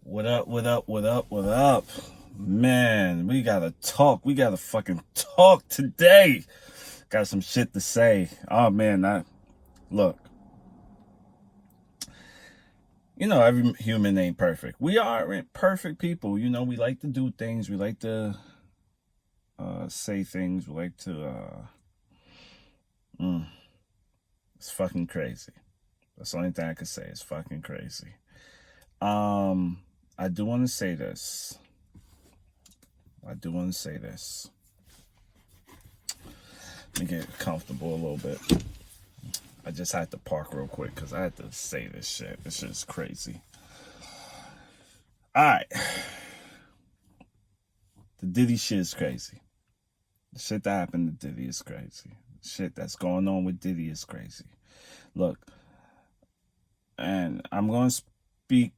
What up, what up, what up, what up? Man, we gotta talk. We gotta fucking talk today. Got some shit to say. Oh man, look. Every human ain't perfect. We aren't perfect people. We like to do things. We like to say things. We like to it's fucking crazy. That's the only thing I can say. It's fucking crazy. I do want to say this. Let me get comfortable a little bit. I just had to park real quick because I had to say this shit. This shit is crazy. Alright. The Diddy shit is crazy. The shit that happened to Diddy is crazy. The shit that's going on with Diddy is crazy. Look, and I'm going to speak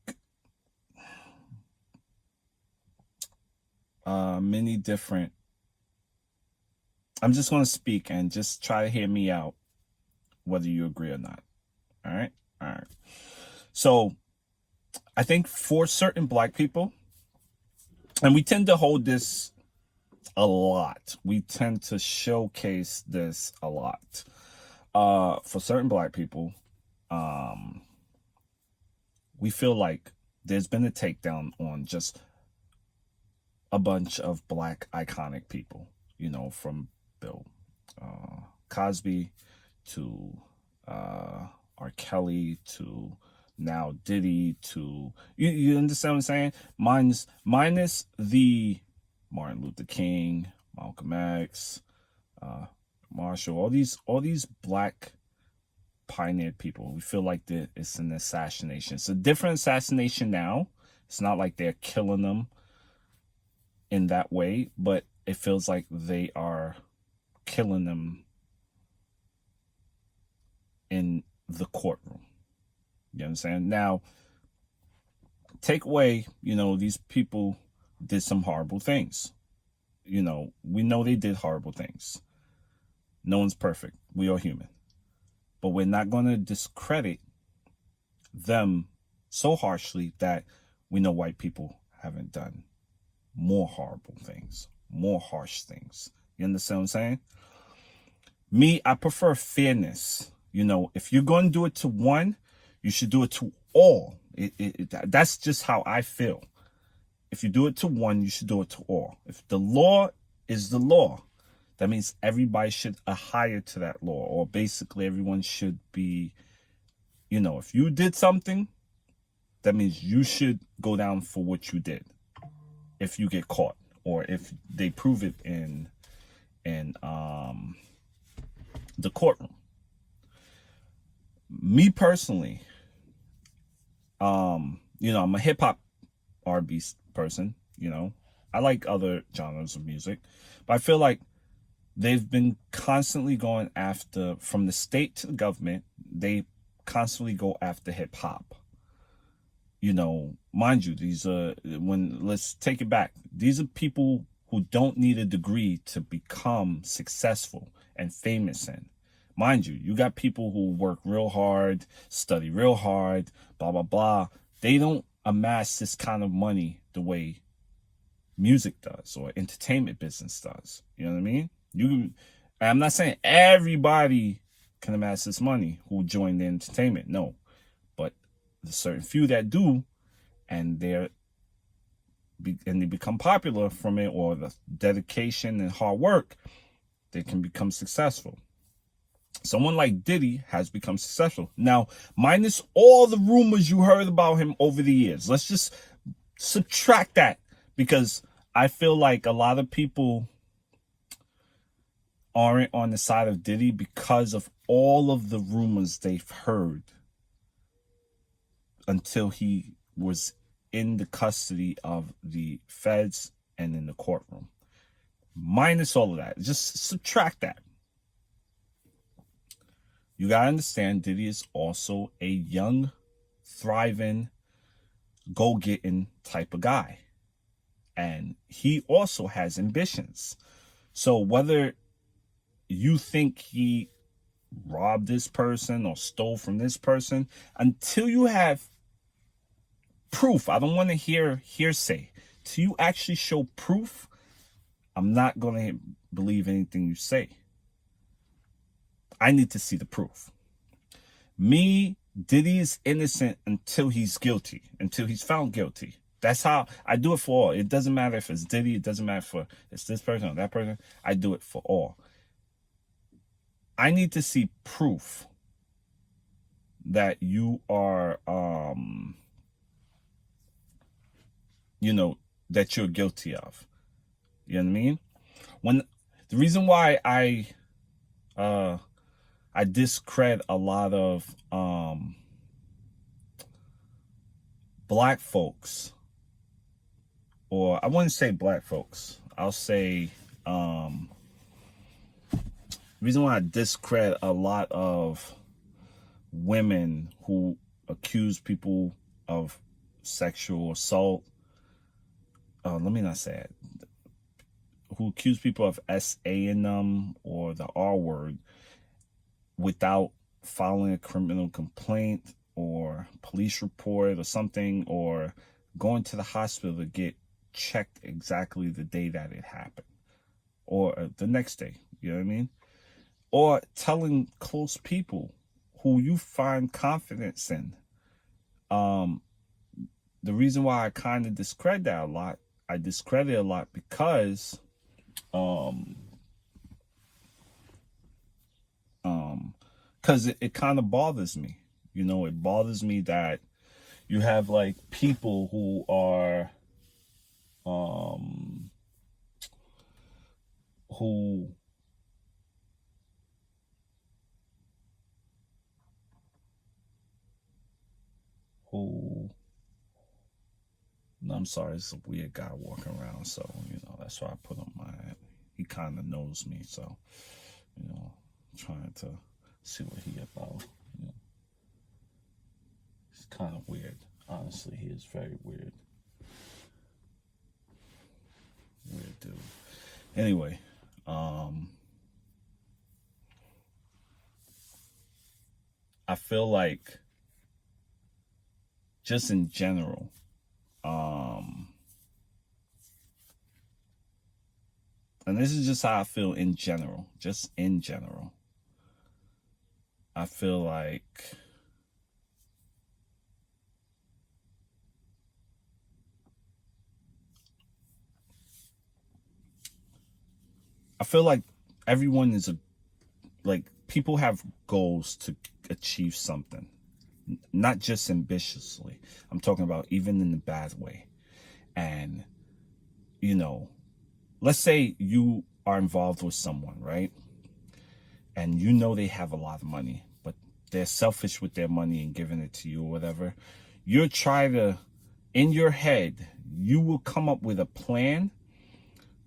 many different. I'm just going to speak and just try to hear me out, whether you agree or not. All right? So, I think for certain black people, and we tend to hold this a lot. We tend to showcase this a lot. For certain black people, we feel like there's been a takedown on just a bunch of black iconic people, from Bill Cosby to R. Kelly to now Diddy to you understand what I'm saying? Minus the Martin Luther King, Malcolm X, Marshall, all these black pioneered people. We feel like it's an assassination. It's a different assassination now. It's not like they're killing them in that way, but it feels like they are killing them in the courtroom. You understand? Now, take away, these people did some horrible things. We know they did horrible things. No one's perfect. We are human. But we're not going to discredit them so harshly that we know white people haven't done more horrible things, more harsh things. You understand what I'm saying? Me, I prefer fairness. If you're going to do it to one, you should do it to all. That's just how I feel. If you do it to one, you should do it to all. If the law is the law, that means everybody should adhere to that law, or basically everyone should be, if you did something, that means you should go down for what you did. If you get caught, or if they prove it in the courtroom. Me personally, I'm a hip hop R&B person. I like other genres of music, but I feel like they've been constantly going after, from the state to the government, they constantly go after hip hop. Mind you, let's take it back. These are people who don't need a degree to become successful and famous in. Mind you, you got people who work real hard, study real hard, blah, blah, blah. They don't amass this kind of money the way music does or entertainment business does. You know what I mean? I'm not saying everybody can amass this money who join the entertainment. No. But the certain few that do, and they become popular from it, or the dedication and hard work, they can become successful. Someone like Diddy has become successful. Now, minus all the rumors you heard about him over the years. Let's just subtract that, because I feel like a lot of people aren't on the side of Diddy because of all of the rumors they've heard until he was in the custody of the feds and in the courtroom. Minus all of that. Just subtract that. You gotta understand, Diddy is also a young, thriving, go-getting type of guy. And he also has ambitions. So whether you think he robbed this person or stole from this person, until you have proof. I don't want to hear hearsay. Till you actually show proof, I'm not going to believe anything you say. I need to see the proof. Diddy is innocent until he's guilty, until he's found guilty. That's how I do it for all. It doesn't matter if it's Diddy. It doesn't matter if it's this person or that person. I do it for all. I need to see proof that you are, that you're guilty of. You know what I mean? When the reason why I discredit a lot of black folks, or I wouldn't say black folks, I'll say the reason why I discredit a lot of women who accuse people of sexual assault, let me not say it, who accuse people of SA-ing them or the R word without filing a criminal complaint or police report or something, or going to the hospital to get checked exactly the day that it happened or the next day, you know what I mean? Or telling close people who you find confidence in. The reason why I kind of discredit that a lot, I discredit a lot because it kind of bothers me. It bothers me that you have like people who are who no, I'm sorry, it's a weird guy walking around, so that's why I put on my, he kind of knows me, so trying to see what he about. He's kind of weird, honestly. He is very weird dude. Anyway, I feel like just in general, and this is just how I feel in general, just in general, I feel like everyone is like people have goals to achieve something, not just ambitiously. I'm talking about even in the bad way. And let's say you are involved with someone, right? And they have a lot of money, but they're selfish with their money and giving it to you or whatever. You're trying to, in your head, you will come up with a plan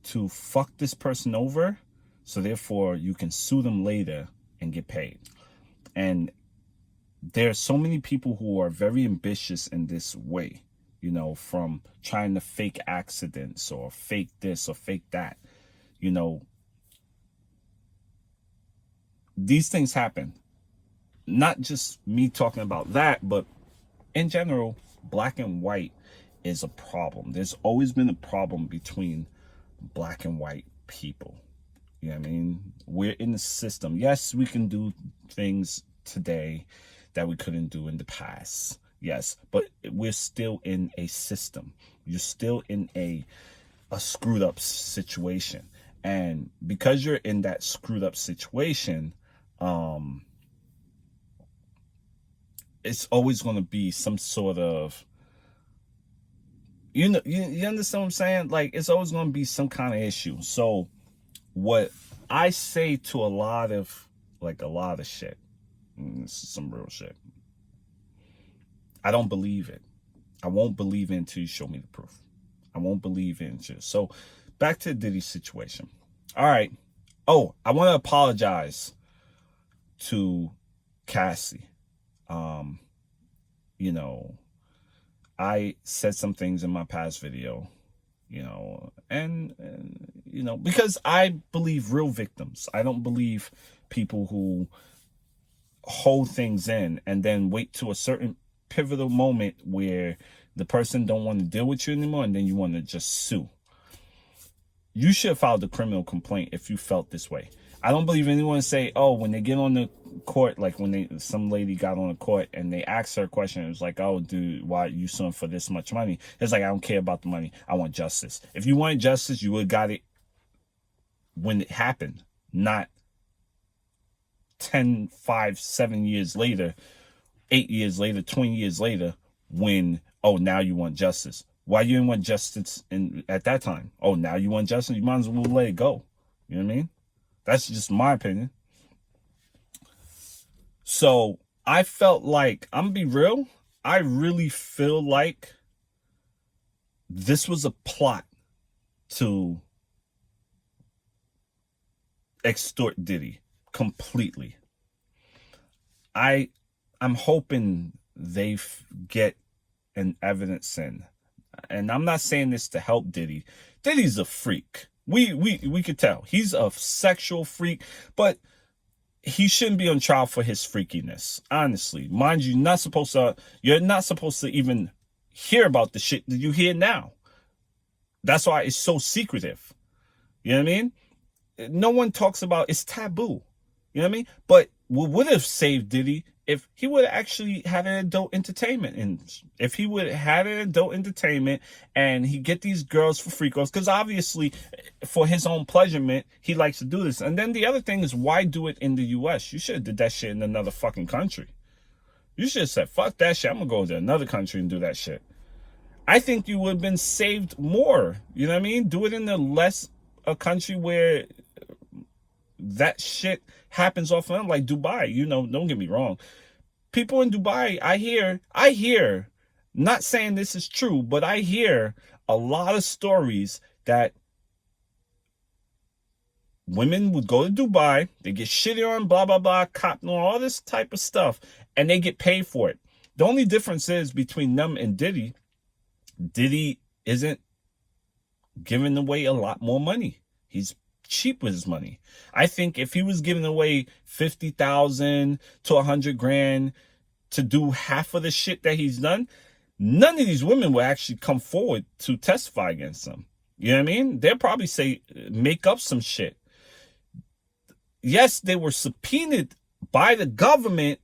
to fuck this person over, so therefore you can sue them later and get paid. And there are so many people who are very ambitious in this way, from trying to fake accidents or fake this or fake that. These things happen. Not just me talking about that, but in general, black and white is a problem. There's always been a problem between black and white people. You know what I mean? We're in the system. Yes, we can do things today that we couldn't do in the past. Yes, but we're still in a system. You're still in a screwed up situation. And because you're in that screwed up situation, it's always going to be some sort of, you understand what I'm saying? Like, it's always going to be some kind of issue. So what I say to a lot of shit, this is some real shit, I don't believe it. I won't believe it until you show me the proof. I won't believe it until. So back to the Diddy situation. All right. Oh, I want to apologize to Cassie. I said some things in my past video, and because I believe real victims. I don't believe people who hold things in and then wait to a certain pivotal moment where the person don't want to deal with you anymore, and then you want to just sue. You should have filed a criminal complaint if you felt this way. I don't believe anyone say, oh, when they get on the court, like when some lady got on the court and they asked her a question, it was like, oh, dude, why are you suing for this much money? It's like, I don't care about the money. I want justice. If you wanted justice, you would have got it when it happened, not 10, 5, 7 years later, 8 years later, 20 years later, when, oh, now you want justice. Why you didn't want justice at that time? Oh, now you want justice? You might as well let it go. You know what I mean? That's just my opinion. So I felt like, I'm gonna be real, I really feel like this was a plot to extort Diddy completely. I'm hoping they get an evidence in. And I'm not saying this to help Diddy. Diddy's a freak. We could tell. He's a sexual freak, but he shouldn't be on trial for his freakiness. Honestly. Mind you, you're not supposed to even hear about the shit that you hear now. That's why it's so secretive. You know what I mean? No one talks about, it's taboo. You know what I mean? But what would have saved Diddy if he would actually had an adult entertainment, and if he would have had an adult entertainment and he get these girls for free calls, because obviously for his own pleasurement, he likes to do this. And then the other thing is, why do it in the US? You should have did that shit in another fucking country. You should have said, fuck that shit. I'm gonna go to another country and do that shit. I think you would have been saved more. You know what I mean? Do it in a country where that shit happens often, like Dubai. You know, don't get me wrong. People in Dubai, I hear, not saying this is true, but I hear a lot of stories that women would go to Dubai, they get shitty on, blah, blah, blah, cop, all this type of stuff, and they get paid for it. The only difference is between them and Diddy isn't giving away a lot more money. He's cheap with his money. I think if he was giving away 50,000 to 100 grand to do half of the shit that he's done, none of these women will actually come forward to testify against him. You know what I mean? They'll probably say, make up some shit. Yes, they were subpoenaed by the government,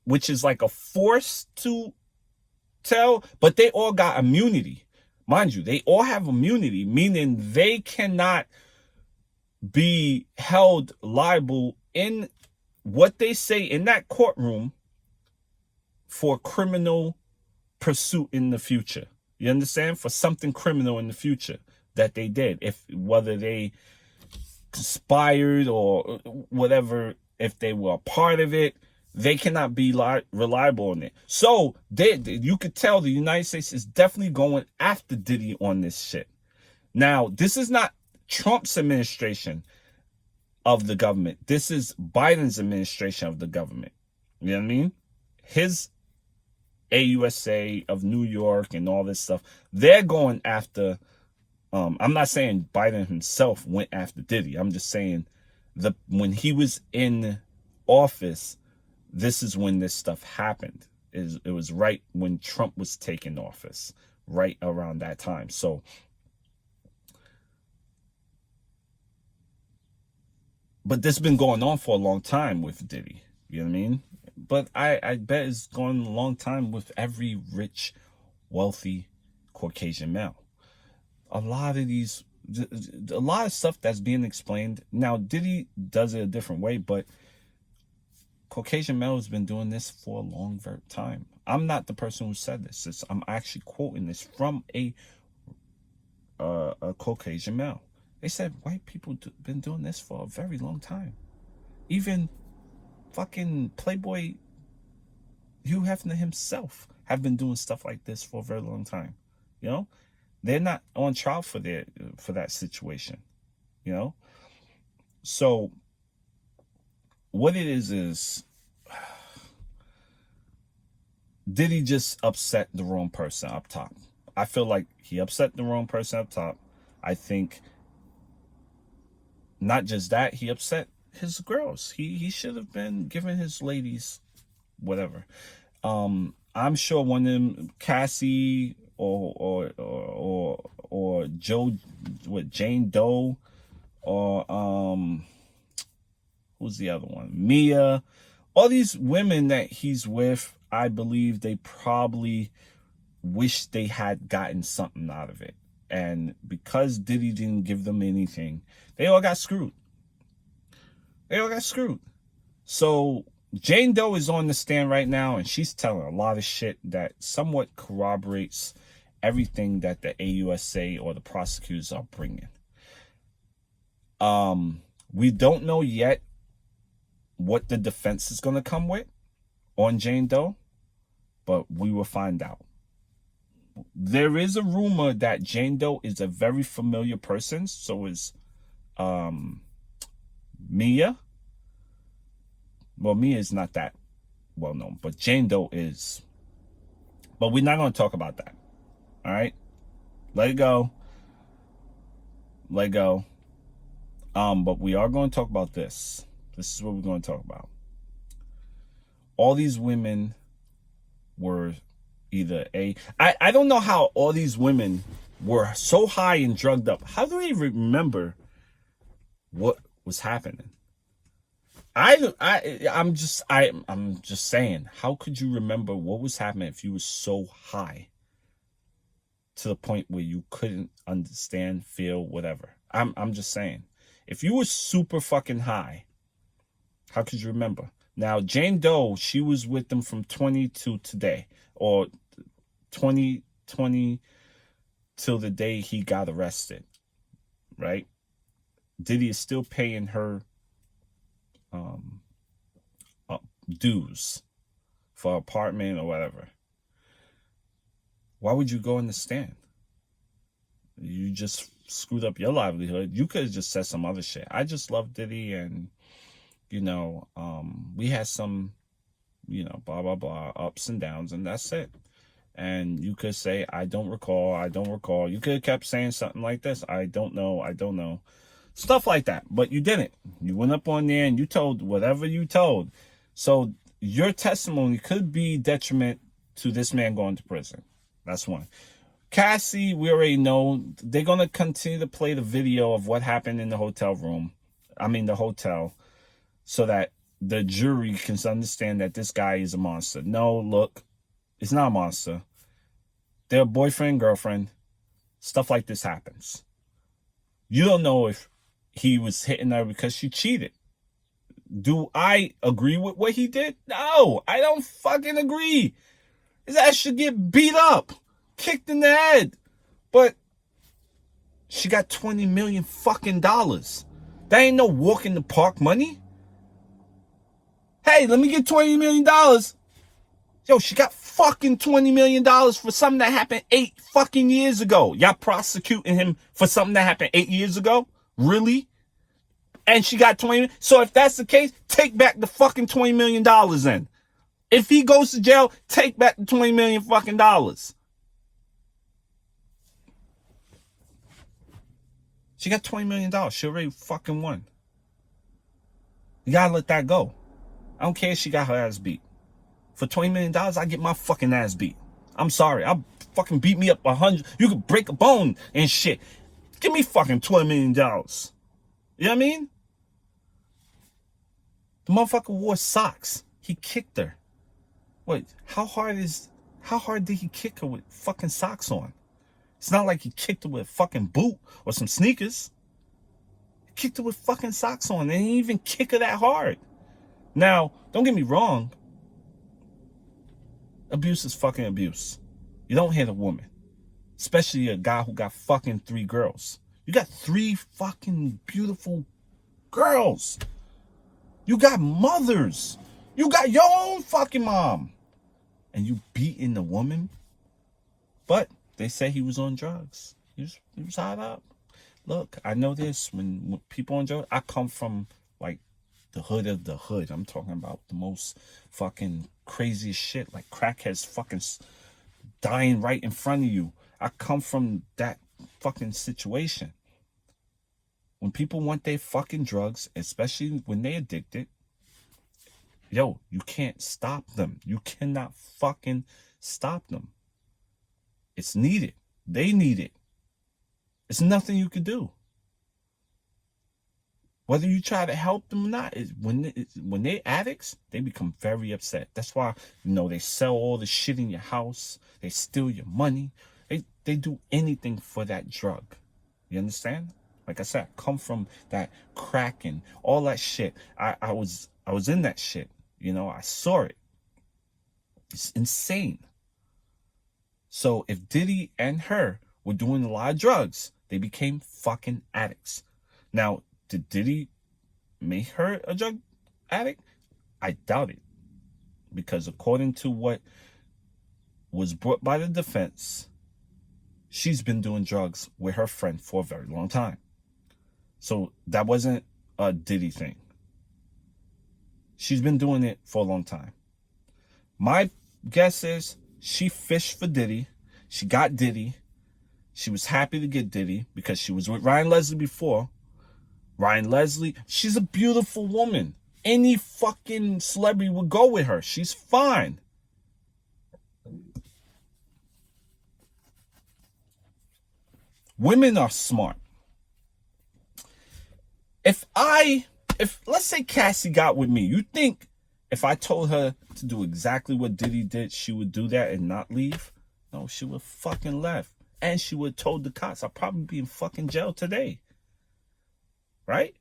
which is like a force to tell, but they all got immunity. Mind you, they all have immunity, meaning they cannot be held liable in what they say in that courtroom for criminal pursuit in the future. You understand? For something criminal in the future that they did. Whether they conspired or whatever, if they were a part of it, they cannot be reliable on it. So you could tell the United States is definitely going after Diddy on this shit. Now, this is not Trump's administration of the government. This is Biden's administration of the government. You know what I mean? His AUSA of New York and all this stuff, they're going after, I'm not saying Biden himself went after Diddy. I'm just saying when he was in office, this is when this stuff happened. It was right when Trump was taking office, right around that time. So but this has been going on for a long time with Diddy. You know what I mean? But I bet it's going a long time with every rich, wealthy Caucasian male. A lot of stuff that's being explained. Now, Diddy does it a different way, but Caucasian male has been doing this for a long time. I'm not the person who said this. I'm actually quoting this from a Caucasian male. They said white people been doing this for a very long time. Even fucking Playboy Hugh Hefner himself have been doing stuff like this for a very long time. You know, they're not on trial for that situation. You know, so what it is Diddy just upset the wrong person up top. I feel like he upset the wrong person up top. I think not just that, he upset his girls. He should have been giving his ladies whatever. I'm sure one of them, Cassie, or Jane Doe, or who's the other one? Mia. All these women that he's with, I believe they probably wish they had gotten something out of it. And because Diddy didn't give them anything, they all got screwed. They all got screwed. So Jane Doe is on the stand right now, and she's telling a lot of shit that somewhat corroborates everything that the AUSA or the prosecutors are bringing. We don't know yet what the defense is going to come with on Jane Doe, but we will find out. There is a rumor that Jane Doe is a very familiar person. So is Mia. Well, Mia is not that well known, but Jane Doe is. But we're not going to talk about that. All right? Let it go. Let it go. But we are going to talk about this. This is what we're going to talk about. All these women were either I don't know how all these women were so high and drugged up. How do they remember what was happening? I'm just saying, how could you remember what was happening if you were so high to the point where you couldn't understand, feel, whatever? I'm just saying, if you were super fucking high, how could you remember? Now, Jane Doe, she was with them from 20 to today, or 2020 till the day he got arrested, right? Diddy is still paying her dues for apartment or whatever. Why would you go in the stand? You just screwed up your livelihood. You could have just said some other shit. I just love Diddy, and we had some, blah blah blah, ups and downs, and that's it. And you could say, I don't recall. You could have kept saying something like this. I don't know. Stuff like that. But you didn't. You went up on there and you told whatever you told. So your testimony could be detriment to this man going to prison. That's one. Cassie, we already know they're going to continue to play the video of what happened in the hotel, so that the jury can understand that this guy is a monster. No, look, it's not a monster. They're boyfriend, girlfriend. Stuff like this happens. You don't know if he was hitting her because she cheated. Do I agree with what he did? No, I don't fucking agree. His ass should get beat up, kicked in the head. But she got $20 million fucking dollars. That ain't no walk in the park money. Hey, let me get $20 million. Yo, she got fucking $20 million for something that happened 8 fucking years ago. Y'all prosecuting him for something that happened 8 years ago? Really? And she got 20. So if that's the case, take back the fucking $20 million then. If he goes to jail, take back the $20 million fucking dollars. She got $20 million. She already fucking won. You gotta let that go. I don't care if she got her ass beat. For $20 million, I get my fucking ass beat. I'm sorry. I'll fucking beat me up 100. You could break a bone and shit. Give me fucking $20 million. You know what I mean? The motherfucker wore socks. He kicked her. Wait, how hard did he kick her with fucking socks on? It's not like he kicked her with a fucking boot or some sneakers. He kicked her with fucking socks on. They didn't even kick her that hard. Now, don't get me wrong. Abuse is fucking abuse. You don't hit a woman. Especially a guy who got fucking 3 girls. You got 3 fucking beautiful girls. You got mothers. You got your own fucking mom. And you beating the woman? But they say he was on drugs. He was hot up. Look, I know this. When people on drugs, I come from like the hood of the hood. I'm talking about the most fucking craziest shit. Like crackheads fucking dying right in front of you. I come from that fucking situation. When people want their fucking drugs, especially when they addicted, yo, you can't stop them. You cannot fucking stop them. It's needed. They need it. It's nothing you could do. Whether you try to help them or not, when they addicts, they become very upset. That's why, they sell all the shit in your house. They steal your money. They do anything for that drug. You understand? Like I said, I come from that crack and all that shit. I was in that shit. I saw it. It's insane. So if Diddy and her were doing a lot of drugs, they became fucking addicts. Now, did Diddy make her a drug addict? I doubt it. Because according to what was brought by the defense, she's been doing drugs with her friend for a very long time. So that wasn't a Diddy thing. She's been doing it for a long time. My guess is she fished for Diddy. She got Diddy. She was happy to get Diddy because she was with Ryan Leslie before. Ryan Leslie, she's a beautiful woman. Any fucking celebrity would go with her. She's fine. Women are smart. If let's say Cassie got with me, you think if I told her to do exactly what Diddy did, she would do that and not leave? No, she would fucking left. And she would have told the cops. I'd probably be in fucking jail today. Right?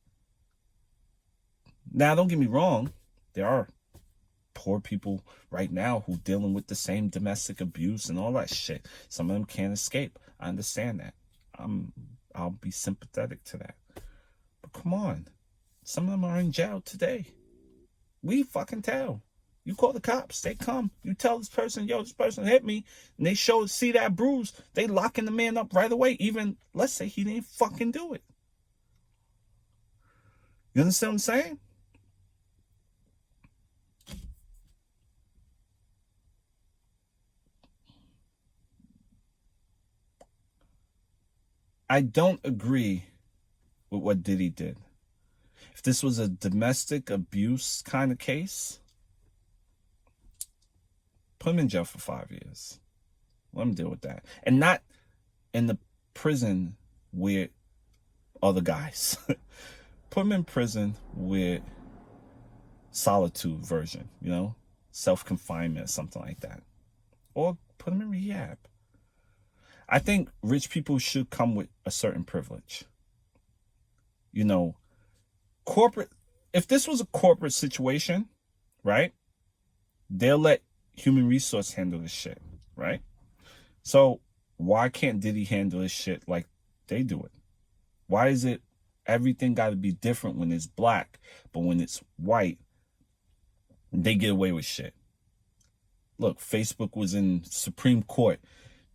Now, don't get me wrong. There are poor people right now who dealing with the same domestic abuse and all that shit. Some of them can't escape. I understand that. I'll be sympathetic to that. But come on. Some of them are in jail today. We fucking tell. You call the cops, they come. You tell this person, yo, this person hit me, and they see that bruise, they locking the man up right away. Even, let's say he didn't fucking do it. You understand what I'm saying? I don't agree with what Diddy did. If this was a domestic abuse kind of case, put him in jail for 5 years. Let him deal with that. And not in the prison with other guys. Put him in prison with solitude version, self-confinement, something like that. Or put him in rehab. I think rich people should come with a certain privilege. Corporate, if this was a corporate situation, right? They'll let human resource handle this shit, right? So why can't Diddy handle this shit like they do it? Why is it everything got to be different when it's black, but when it's white, they get away with shit? Look, Facebook was in Supreme Court.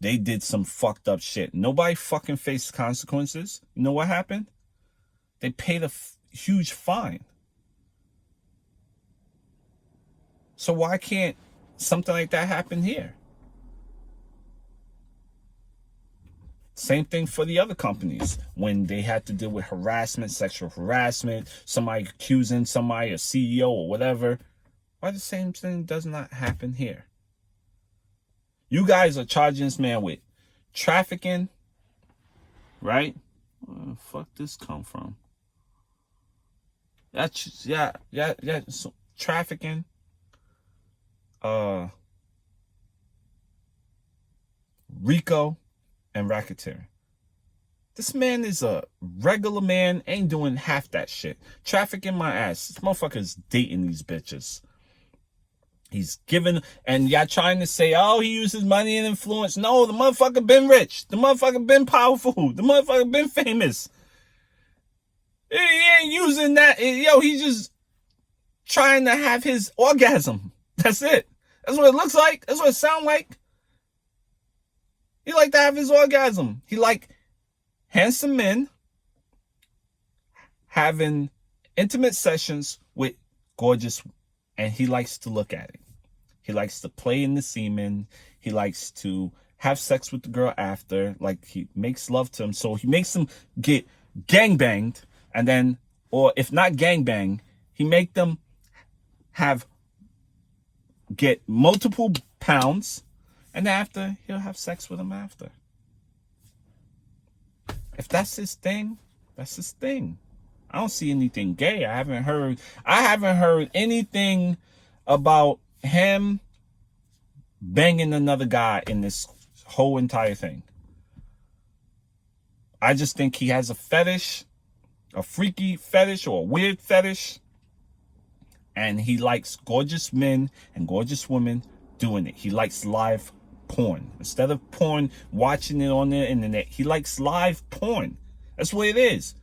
They did some fucked up shit. Nobody fucking faced consequences. You know what happened? They paid a huge fine. So why can't something like that happen here? Same thing for the other companies. When they had to deal with harassment, sexual harassment, somebody accusing somebody, a CEO or whatever. Why the same thing does not happen here? You guys are charging this man with trafficking, right? Where the fuck this come from? That's yeah. So, trafficking, RICO, and racketeering. This man is a regular man, ain't doing half that shit. Trafficking my ass. This motherfucker's dating these bitches. He's giving, and y'all trying to say, oh, he uses money and influence. No, the motherfucker been rich. The motherfucker been powerful. The motherfucker been famous. He ain't using that. Yo, he's just trying to have his orgasm. That's it. That's what it looks like. That's what it sounds like. He like to have his orgasm. He like handsome men having intimate sessions with gorgeous, and he likes to look at it. He likes to play in the semen. He likes to have sex with the girl after. Like, he makes love to him. So he makes them get gangbanged. And then, or if not gangbang, he make them get multiple pounds. And after, he'll have sex with him after. If that's his thing, that's his thing. I don't see anything gay. I haven't heard anything about him banging another guy in this whole entire thing. I just think he has a fetish, a freaky fetish or a weird fetish. And he likes gorgeous men and gorgeous women doing it. He likes live porn. Instead of porn, watching it on the internet, he likes live porn. That's what it is.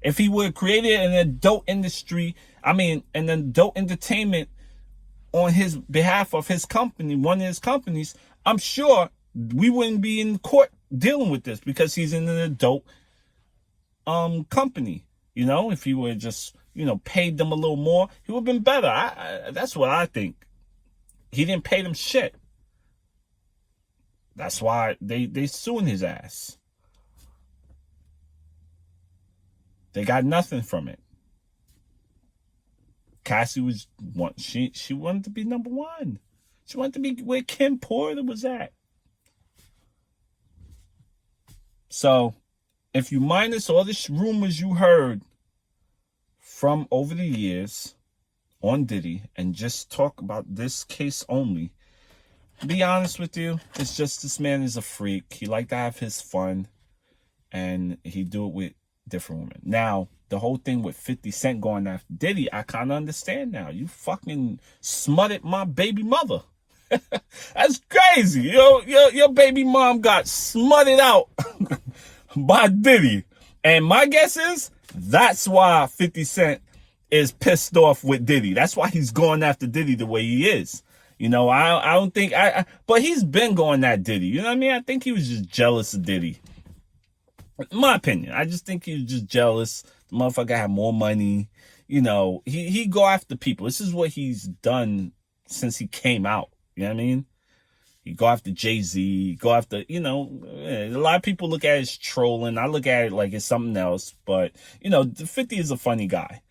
If he would create an adult industry, an adult entertainment on his behalf of his company, one of his companies, I'm sure we wouldn't be in court dealing with this because he's in an adult company. If he would just, paid them a little more, he would have been better. That's what I think. He didn't pay them shit. That's why they suing his ass. They got nothing from it. Cassie she wanted to be number one. She wanted to be where Kim Porter was at. So, if you minus all the rumors you heard from over the years on Diddy and just talk about this case only, to be honest with you, it's just this man is a freak. He like to have his fun, and he do it with different women. Now, the whole thing with 50 Cent going after Diddy, I kind of understand now. You fucking smutted my baby mother. That's crazy. Your baby mom got smutted out by Diddy. And my guess is that's why 50 Cent is pissed off with Diddy. That's why he's going after Diddy the way he is. I don't think but he's been going at Diddy. You know what I mean? I think he was just jealous of Diddy. In my opinion, I just think he was just jealous. The motherfucker had more money. He go after people. This is what he's done since he came out. You know what I mean? He go after Jay-Z, go after, a lot of people look at it as trolling. I look at it like it's something else. But, 50 is a funny guy,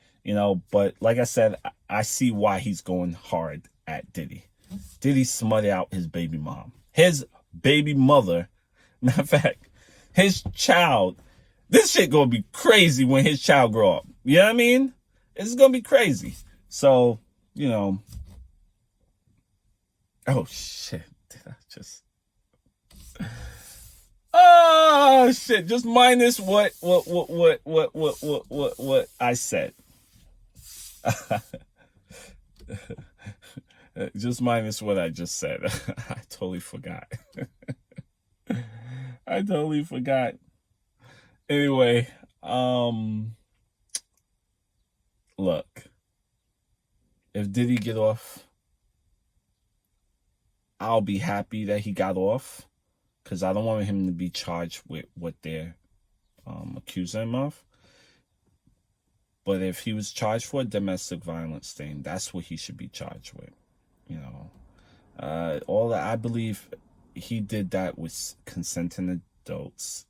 But like I said, I see why he's going hard at Diddy. Diddy smutted out his baby mom. His baby mother, matter of fact, his child. This shit gonna be crazy when his child grow up. You know what I mean? It's gonna be crazy. So, oh shit. Did I just oh shit. Just minus what I said. Just minus what I just said. I totally forgot. I totally forgot. Anyway, look. If Diddy get off, I'll be happy that he got off, because I don't want him to be charged with what they're accusing him of. But if he was charged for a domestic violence thing, that's what he should be charged with. All that, I believe he did that with consenting adults.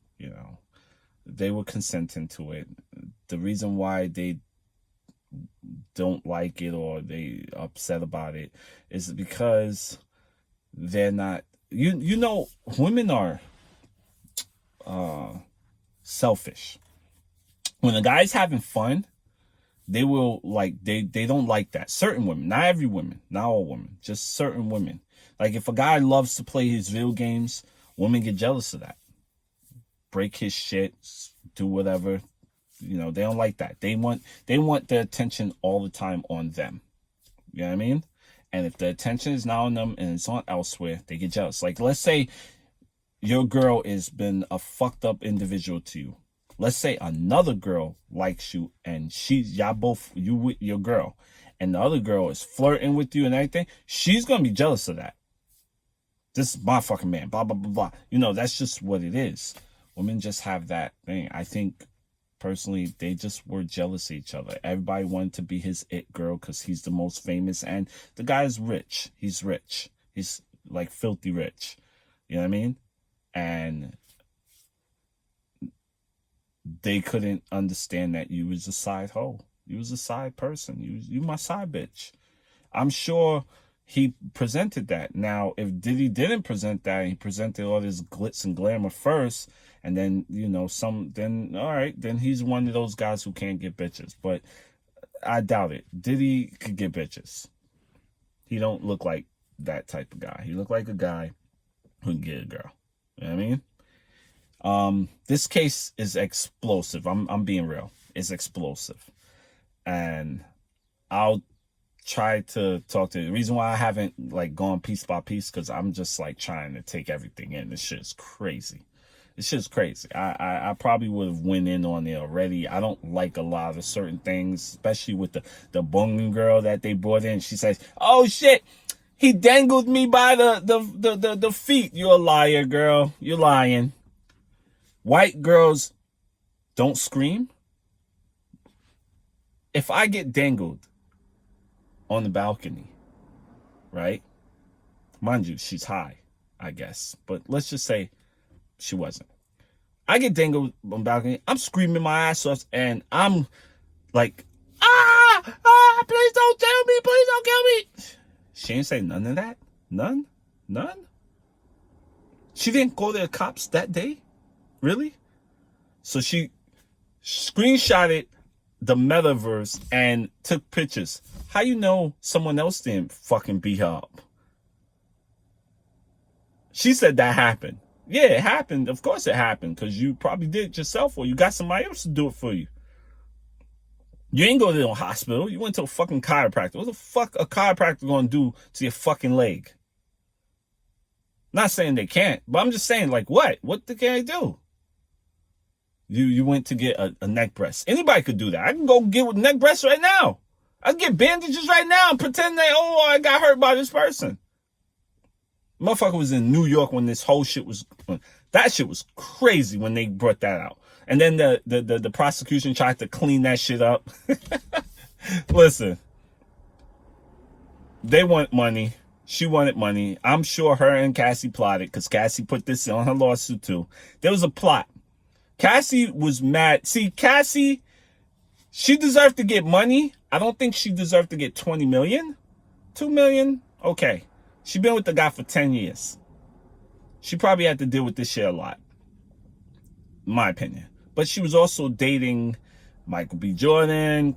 They were consenting to it. The reason why they don't like it or they upset about it is because they're not, women are selfish. When a guy's having fun, they will they don't like that. Certain women, not every woman, not all women, just certain women. Like if a guy loves to play his video games, women get jealous of that. Break his shit, do whatever. They don't like that. They want the attention all the time on them. You know what I mean? And if the attention is not on them and it's on elsewhere, they get jealous. Like let's say your girl has been a fucked up individual to you. Let's say another girl likes you and you with your girl, and the other girl is flirting with you and everything. She's gonna be jealous of that. This is my fucking man, blah, blah, blah, blah. That's just what it is. Women just have that thing. I think, personally, they just were jealous of each other. Everybody wanted to be his it girl because he's the most famous. And the guy's rich. He's rich. He's like filthy rich. You know what I mean? And they couldn't understand that you was a side hoe. You was a side person. You my side bitch. I'm sure he presented that. Now, if Diddy didn't present that, he presented all this glitz and glamour first, and then, then all right, then he's one of those guys who can't get bitches. But I doubt it. Diddy could get bitches. He don't look like that type of guy. He look like a guy who can get a girl. You know what I mean? This case is explosive. I'm being real. It's explosive. And I'll try to talk to the reason why I haven't gone piece by piece, because I'm just trying to take everything in. This shit's crazy. This shit's crazy. I probably would have went in on it already. I don't like a lot of certain things, especially with the bunging girl that they brought in. She says, "Oh shit, he dangled me by the feet." You're a liar, girl. You're lying. White girls don't scream. If I get dangled on the balcony, right? Mind you, she's high, I guess. But let's just say she wasn't. I get dangled on the balcony. I'm screaming my ass off, and I'm like, please don't kill me. Please don't kill me. She didn't say none of that. None. She didn't call the cops that day. Really? So she screenshotted the metaverse and took pictures. How you know someone else didn't fucking beat her up? She said that happened. Yeah, it happened. Of course it happened, because you probably did it yourself, or you got somebody else to do it for you. You ain't go to the hospital. You went to a fucking chiropractor. What the fuck a chiropractor gonna do to your fucking leg? Not saying they can't, but I'm just saying, what? What can they do? You went to get a neck breast. Anybody could do that. I can go get with neck breast right now. I can get bandages right now and pretend I got hurt by this person. Motherfucker was in New York when this whole shit was... That shit was crazy when they brought that out. And then the prosecution tried to clean that shit up. Listen. They want money. She wanted money. I'm sure her and Cassie plotted, because Cassie put this on her lawsuit too. There was a plot. Cassie was mad. See, Cassie, she deserved to get money. I don't think she deserved to get 20 million. 2 million? Okay. She been with the guy for 10 years. She probably had to deal with this shit a lot, in my opinion. But she was also dating Michael B. Jordan,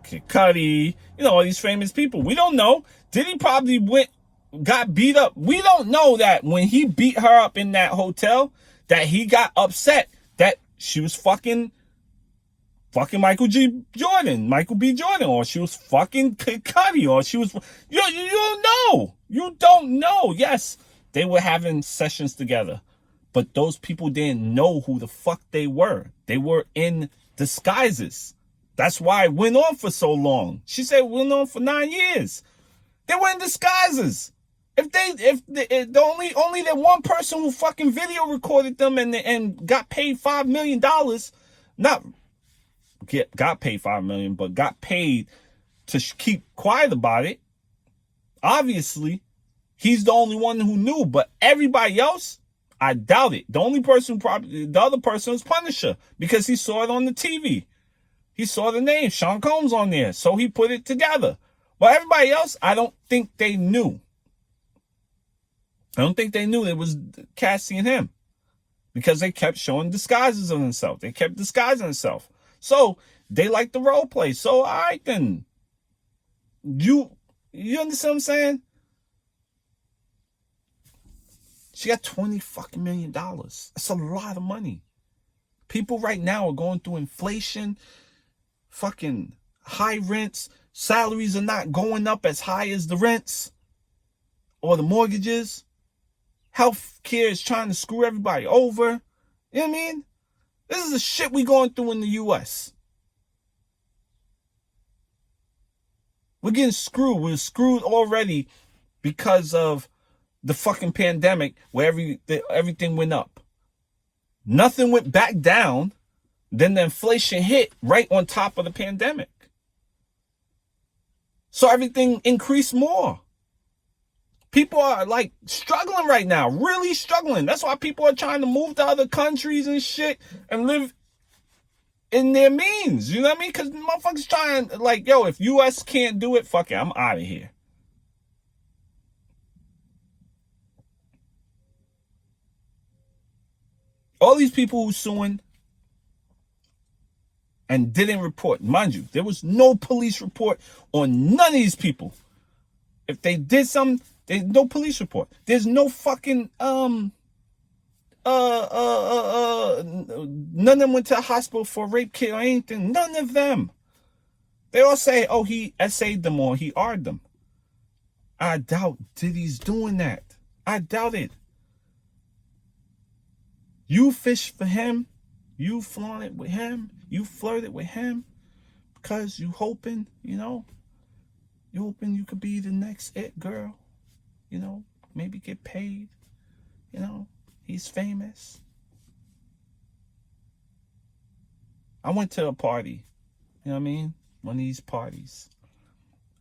Kid Cudi, all these famous people. We don't know. Diddy probably got beat up. We don't know that when he beat her up in that hotel, that he got upset that she was fucking Michael B. Jordan, or she was fucking Kid Cudi, or she was... You don't know. You don't know. Yes, they were having sessions together, but those people didn't know who the fuck they were. They were in disguises. That's why it went on for so long. She said it went on for 9 years. They were in disguises. If only that one person who fucking video recorded them and got paid $5 million, got paid $5 million, but got paid to keep quiet about it. Obviously, he's the only one who knew, but everybody else, I doubt it. The other person was Punisher, because he saw it on the TV. He saw the name Sean Combs on there, so he put it together. But everybody else, I don't think they knew. I don't think they knew it was Cassie and him, because they kept showing disguises of themselves. They kept disguising themselves. So they like the role play. So all right then. You understand what I'm saying? She got $20 fucking million. That's a lot of money. People right now are going through inflation, fucking high rents. Salaries are not going up as high as the rents or the mortgages. Health care is trying to screw everybody over. You know what I mean? This is the shit we going through in the U.S. We're getting screwed. We're screwed already because of the fucking pandemic, where everything went up. Nothing went back down. Then the inflation hit right on top of the pandemic. So everything increased more. People are struggling right now, really struggling. That's why people are trying to move to other countries and shit and live in their means. You know what I mean? Because motherfuckers trying, if U.S. can't do it, fuck it, I'm out of here. All these people who suing and didn't report. Mind you, there was no police report on none of these people. If they did something, there's no police report. There's no fucking none of them went to the hospital for rape kit or anything. None of them. They all say, oh, he essayed them or he R'd them. I doubt Diddy's doing that. I doubt it. You fish for him. You flaunted with him. You flirted with him because you hoping, you know, you hoping you could be the next it girl, you know, maybe get paid, you know, he's famous. I went to a party, you know what I mean? One of these parties.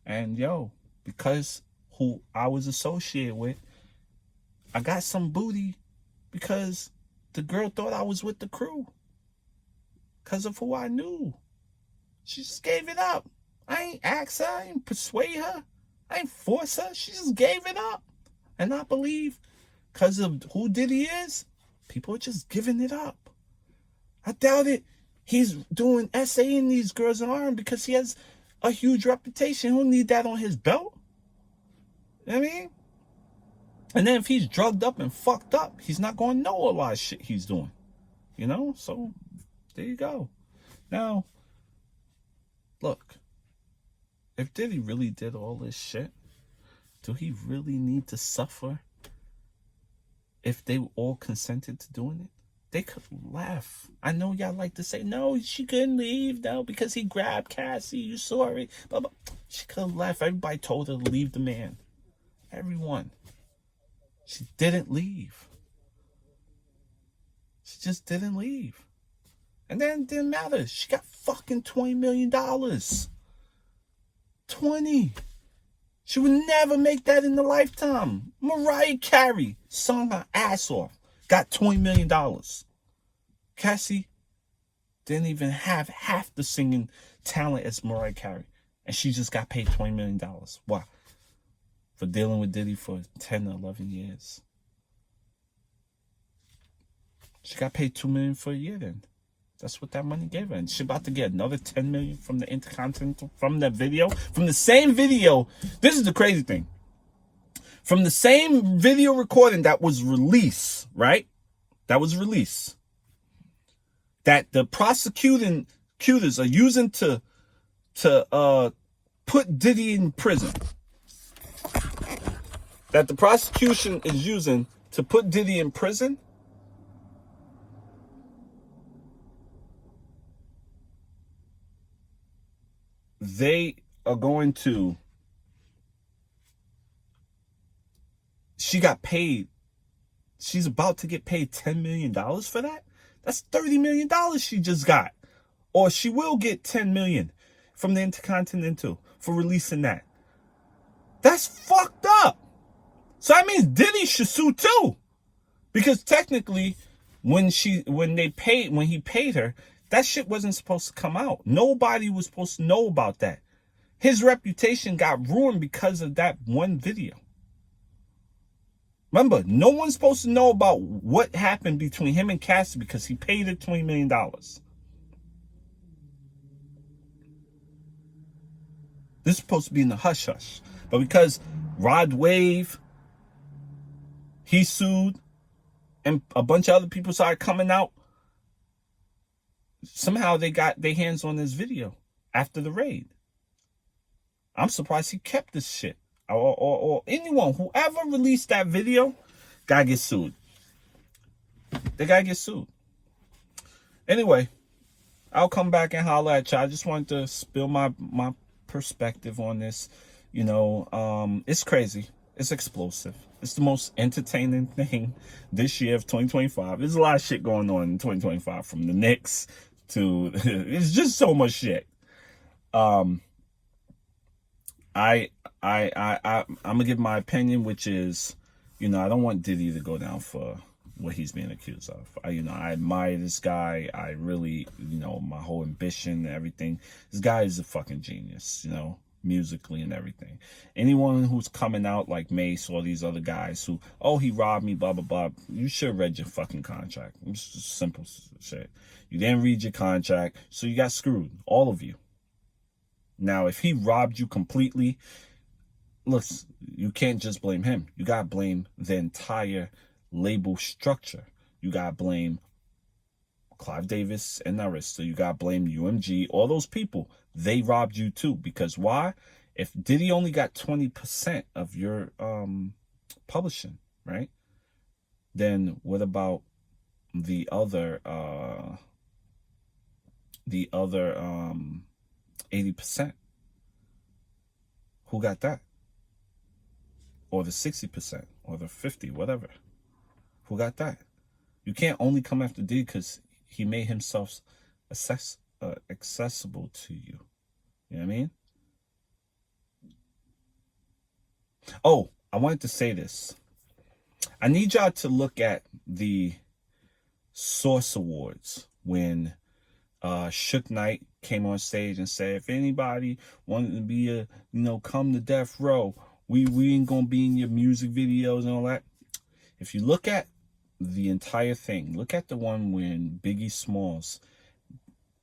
And yo, because who I was associated with, I got some booty because the girl thought I was with the crew. Because of who I knew. She just gave it up. I ain't ask her. I ain't persuade her. I ain't force her. She just gave it up. And I believe because of who Diddy is, people are just giving it up. I doubt it. He's doing essaying these girls in arm because he has a huge reputation. He'll need that on his belt. You know what I mean? And then if he's drugged up and fucked up, he's not going to know a lot of shit he's doing. You know? So there you go. Now, look, if Diddy really did all this shit, do he really need to suffer if they all consented to doing it? They could laugh. I know y'all like to say, no, she couldn't leave, no, because he grabbed Cassie, you saw it. But she could laugh. Everybody told her to leave the man. Everyone. She didn't leave. She just didn't leave. And then it didn't matter. She got fucking $20 million. 20. She would never make that in the lifetime. Mariah Carey sung her ass off. Got $20 million. Cassie didn't even have half the singing talent as Mariah Carey. And she just got paid $20 million. Why? For dealing with Diddy for 10 or 11 years. She got paid $2 million for a year then. That's what that money gave her. And she's about to get another $10 million from the Intercontinental, from that video. From the same video. This is the crazy thing. From the same video recording that was released, right? That was released. That the prosecutors are using to put Diddy in prison. That the prosecution is using to put Diddy in prison. They are going to... She got paid. She's about to get paid $10 million for that? That's $30 million she just got. Or she will get $10 million from the Intercontinental for releasing that. That's fucked up. So that means Diddy should sue too. Because technically, when he paid her, that shit wasn't supposed to come out. Nobody was supposed to know about that. His reputation got ruined because of that one video. Remember, no one's supposed to know about what happened between him and Cassie because he paid her $20 million. This is supposed to be in the hush-hush. But because Rod Wave, he sued, and a bunch of other people started coming out, somehow they got their hands on this video after the raid. I'm surprised he kept this shit. Or anyone, whoever released that video, gotta get sued. They gotta get sued. Anyway, I'll come back and holler at y'all. I just wanted to spill my perspective on this. You know, it's crazy. It's explosive. It's the most entertaining thing this year of 2025. There's a lot of shit going on in 2025, from the Knicks to it's just so much shit. I'm gonna give my opinion, which is, you know, I don't want Diddy to go down for what he's being accused of. I admire this guy. I really, my whole ambition and everything. This guy is a fucking genius, musically and everything. Anyone who's coming out like Mace or these other guys who, oh, he robbed me, blah, blah, blah, you should have read your fucking contract. It's just simple shit. You didn't read your contract, so you got screwed. All of you. Now, if he robbed you completely, look, you can't just blame him. You got to blame the entire label structure. You got to blame Clive Davis and Arista. You got to blame UMG. All those people, they robbed you too. Because why? If Diddy only got 20% of your publishing, right? Then what about the other 80%? Who got that? Or the 60%, or the 50, whatever. Who got that? You can't only come after Diddy because he made himself accessible to you. You know what I mean? Oh, I wanted to say this. I need y'all to look at the Source Awards when Suge Knight came on stage and said, if anybody wanted to be come to death row, we ain't gonna be in your music videos and all that. If you look at the entire thing, look at the one when Biggie Smalls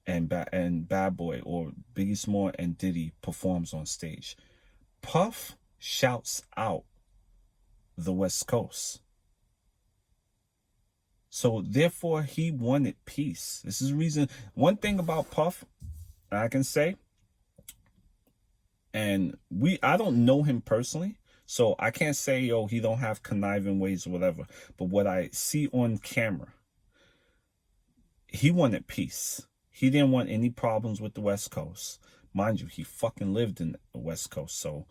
and Bad Boy, or Biggie Small and Diddy performs on stage. Puff shouts out the West Coast. So therefore he wanted peace. This is the reason. One thing about Puff I can say, and I don't know him personally, so I can't say, yo, he don't have conniving ways or whatever. But what I see on camera, he wanted peace. He didn't want any problems with the West Coast. Mind you, he fucking lived in the West Coast. So,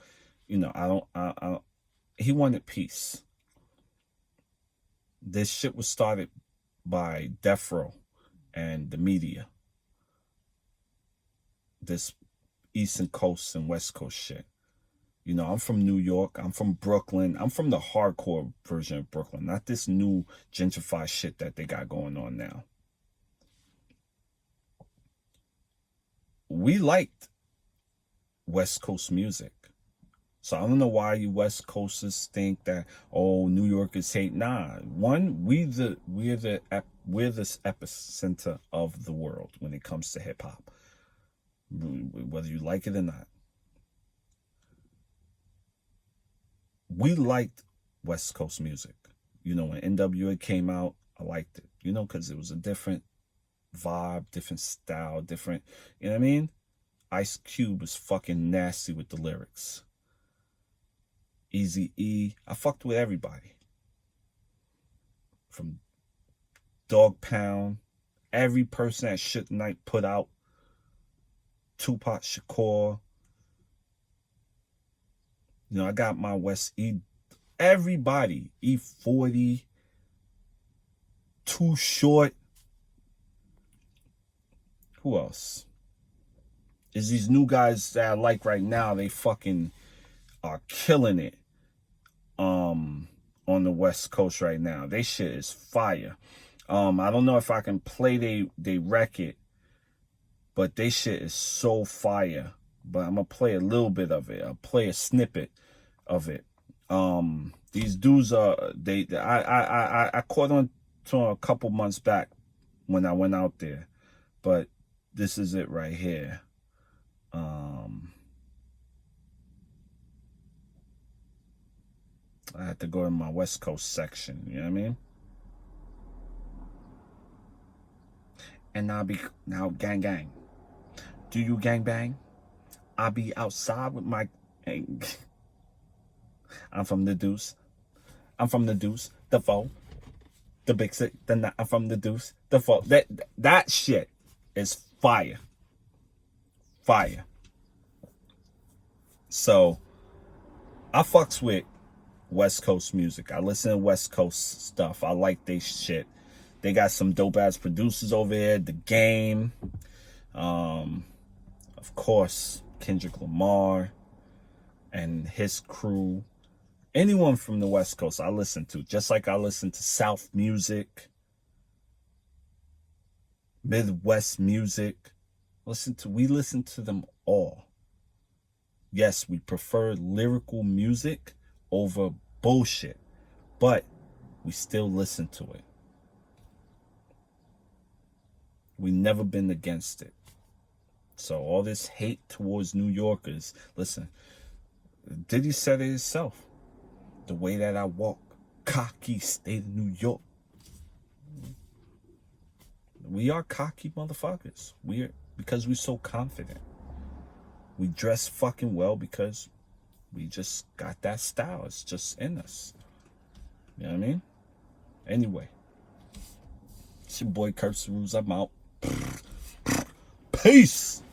he wanted peace. This shit was started by Death Row and the media. This Eastern Coast and West Coast shit. I'm from New York. I'm from Brooklyn. I'm from the hardcore version of Brooklyn, not this new gentrified shit that they got going on now. We liked West Coast music. So I don't know why you West Coasters think that, oh, New Yorkers hate. Nah, one, we're the epicenter of the world when it comes to hip hop, whether you like it or not. We liked West Coast music. When NWA came out, I liked it. Because it was a different vibe, different style, different. You know what I mean? Ice Cube was fucking nasty with the lyrics. Eazy-E, I fucked with everybody. From Dog Pound, every person that Suge Knight put out, Tupac Shakur. I got my West E. Everybody, E40, Too Short. Who else? Is these new guys that I like right now, they fucking are killing it on the West Coast right now. They shit is fire. I don't know if I can play they record, but they shit is so fire. But I'm gonna play a little bit of it. I'll play a snippet of it. These dudes are I caught on to a couple months back when I went out there, but this is it right here. I had to go in my West Coast section, you know what I mean? And now gang gang. Do you gang bang? I'll be outside with my I'm from the deuce. I'm from the deuce, the foe, the big sick, I'm from the deuce, the foe. That shit is fire. Fire. So I fucks with West Coast music. I listen to West Coast stuff. I like they shit. They got some dope ass producers over there. The Game, of course, Kendrick Lamar and his crew. Anyone from the West Coast I listen to, just like I listen to South music, Midwest music. We listen to them all. Yes, we prefer lyrical music over bullshit, but we still listen to it. We never been against it. So all this hate towards New Yorkers, listen, Diddy said it himself. The way that I walk, cocky state of New York. We are cocky motherfuckers. Because we're so confident. We dress fucking well because we just got that style. It's just in us. You know what I mean? Anyway, it's your boy Kurt Ceruz. I'm out. Peace.